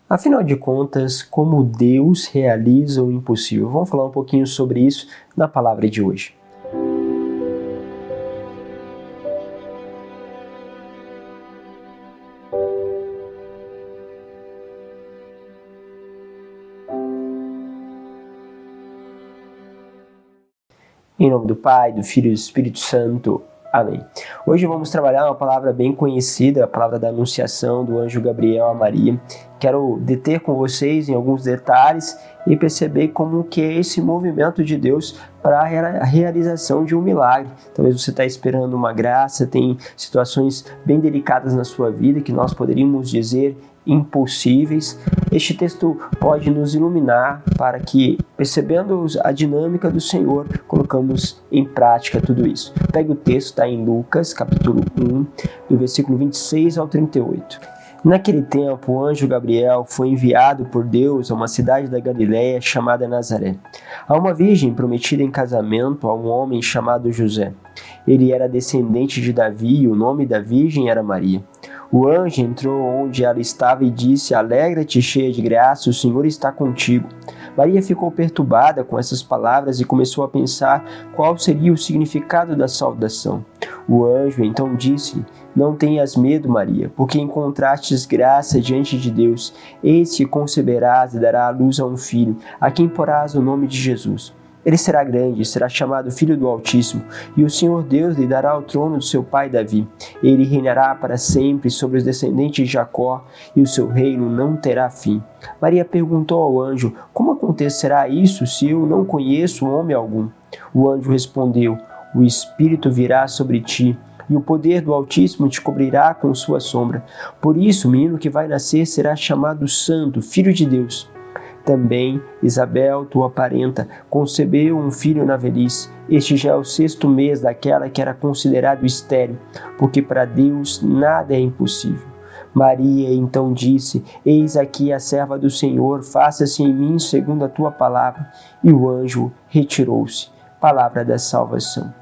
Afinal de contas, como Deus realiza o impossível? Vamos falar um pouquinho sobre isso na palavra de hoje. Em nome do Pai, do Filho e do Espírito Santo. Amém. Hoje vamos trabalhar uma palavra bem conhecida, a palavra da anunciação do anjo Gabriel a Maria. Quero deter com vocês em alguns detalhes e perceber como que é esse movimento de Deus para a realização de um milagre. Talvez você está esperando uma graça, tem situações bem delicadas na sua vida que nós poderíamos dizer impossíveis. Este texto pode nos iluminar para que, percebendo a dinâmica do Senhor, colocamos em prática tudo isso. Pegue o texto, está em Lucas, capítulo 1, do versículo 26 ao 38. Naquele tempo, o anjo Gabriel foi enviado por Deus a uma cidade da Galiléia chamada Nazaré, a uma virgem prometida em casamento a um homem chamado José. Ele era descendente de Davi e o nome da virgem era Maria. O anjo entrou onde ela estava e disse: "Alegra-te, cheia de graça, o Senhor está contigo." Maria ficou perturbada com essas palavras e começou a pensar qual seria o significado da saudação. O anjo então disse: "Não tenhas medo, Maria, porque encontrastes graça diante de Deus. Eis que conceberás e dará à luz a um filho, a quem porás o nome de Jesus. Ele será grande, será chamado Filho do Altíssimo, e o Senhor Deus lhe dará o trono do seu pai Davi. Ele reinará para sempre sobre os descendentes de Jacó, e o seu reino não terá fim." Maria perguntou ao anjo: "Como acontecerá isso se eu não conheço homem algum?" O anjo respondeu: "O Espírito virá sobre ti, e o poder do Altíssimo te cobrirá com sua sombra. Por isso, o menino que vai nascer será chamado Santo, Filho de Deus. Também Isabel, tua parenta, concebeu um filho na velhice. Este já é o 6º mês daquela que era considerado estéril, porque para Deus nada é impossível." Maria então disse: "Eis aqui a serva do Senhor, faça-se em mim segundo a tua palavra." E o anjo retirou-se. Palavra da salvação.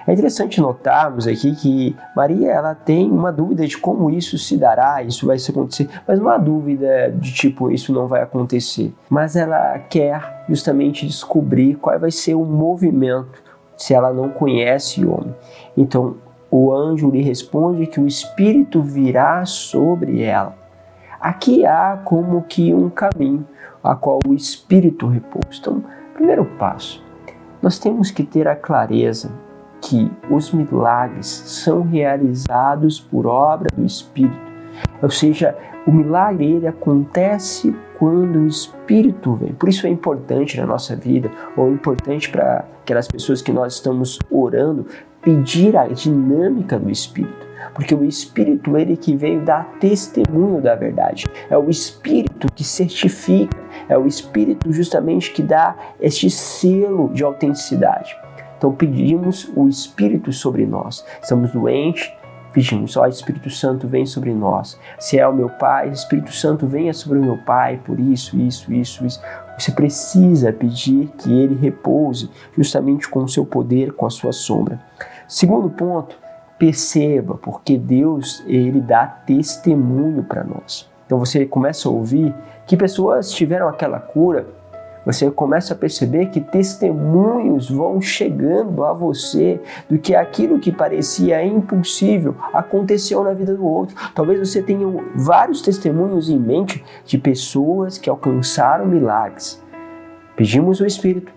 É interessante notarmos aqui que Maria ela tem uma dúvida de como isso se dará, isso vai se acontecer, mas não há dúvida de tipo, isso não vai acontecer. Mas ela quer justamente descobrir qual vai ser o movimento se ela não conhece o homem. Então, o anjo lhe responde que o Espírito virá sobre ela. Aqui há como que um caminho a qual o Espírito repousa. Então, primeiro passo, nós temos que ter a clareza que os milagres são realizados por obra do Espírito. Ou seja, o milagre ele acontece quando o Espírito vem. Por isso é importante na nossa vida, ou importante para aquelas pessoas que nós estamos orando, pedir a dinâmica do Espírito. Porque o Espírito ele que veio dar testemunho da verdade. É o Espírito que certifica, é o Espírito justamente que dá este selo de autenticidade. Então pedimos o Espírito sobre nós. Estamos doentes, pedimos: "Ó Espírito Santo, vem sobre nós. Se é o meu Pai, Espírito Santo, venha sobre o meu Pai, por isso. Você precisa pedir que ele repouse justamente com o seu poder, com a sua sombra. Segundo ponto, perceba, porque Deus ele dá testemunho para nós. Então você começa a ouvir que pessoas tiveram aquela cura. Você começa a perceber que testemunhos vão chegando a você do que aquilo que parecia impossível aconteceu na vida do outro. Talvez você tenha vários testemunhos em mente de pessoas que alcançaram milagres. Pedimos o Espírito.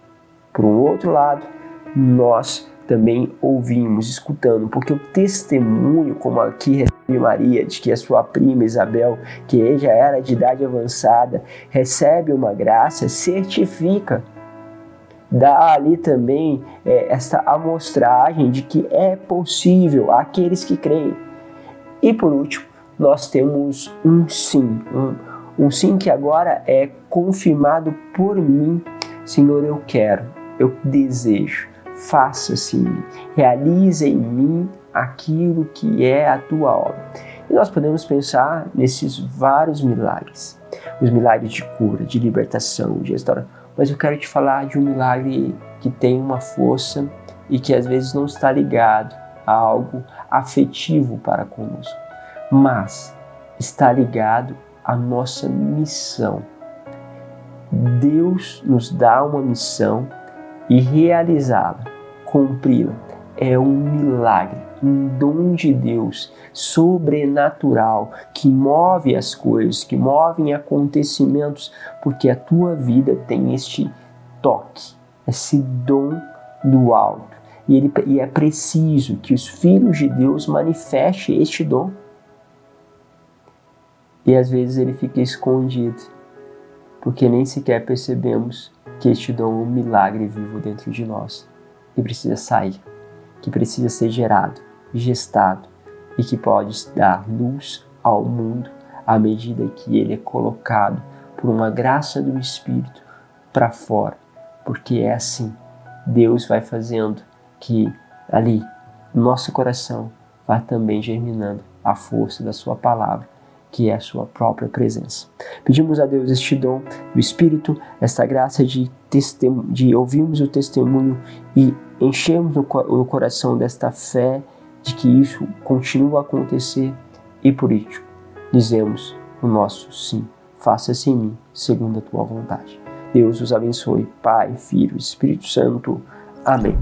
Por um outro lado, nós também ouvimos, escutando, porque o testemunho, como aqui recebe Maria, de que a sua prima Isabel, que já era de idade avançada, recebe uma graça, certifica, dá ali também esta amostragem de que é possível àqueles que creem. E por último, nós temos um sim, um sim que agora é confirmado por mim. Senhor, eu quero, eu desejo. Faça-se em mim, realize em mim aquilo que é a tua obra. E nós podemos pensar nesses vários milagres, os milagres de cura, de libertação, de restauração, mas eu quero te falar de um milagre que tem uma força e que às vezes não está ligado a algo afetivo para conosco, mas está ligado a nossa missão. Deus nos dá uma missão e realizá-la, cumpri-la, é um milagre, um dom de Deus sobrenatural que move as coisas, que move acontecimentos, porque a tua vida tem este toque, esse dom do alto. E é preciso que os filhos de Deus manifestem este dom. E às vezes ele fica escondido, porque nem sequer percebemos que este dom é um milagre vivo dentro de nós, que precisa sair, que precisa ser gerado, gestado, e que pode dar luz ao mundo à medida que ele é colocado por uma graça do Espírito para fora, porque é assim, Deus vai fazendo que ali, no nosso coração, vá também germinando a força da sua palavra, que é a sua própria presença. Pedimos a Deus este dom do Espírito, esta graça de ouvirmos o testemunho e enchermos o coração desta fé de que isso continua a acontecer, e por isso dizemos o nosso sim. Faça-se em mim, segundo a tua vontade. Deus os abençoe, Pai, Filho e Espírito Santo. Amém.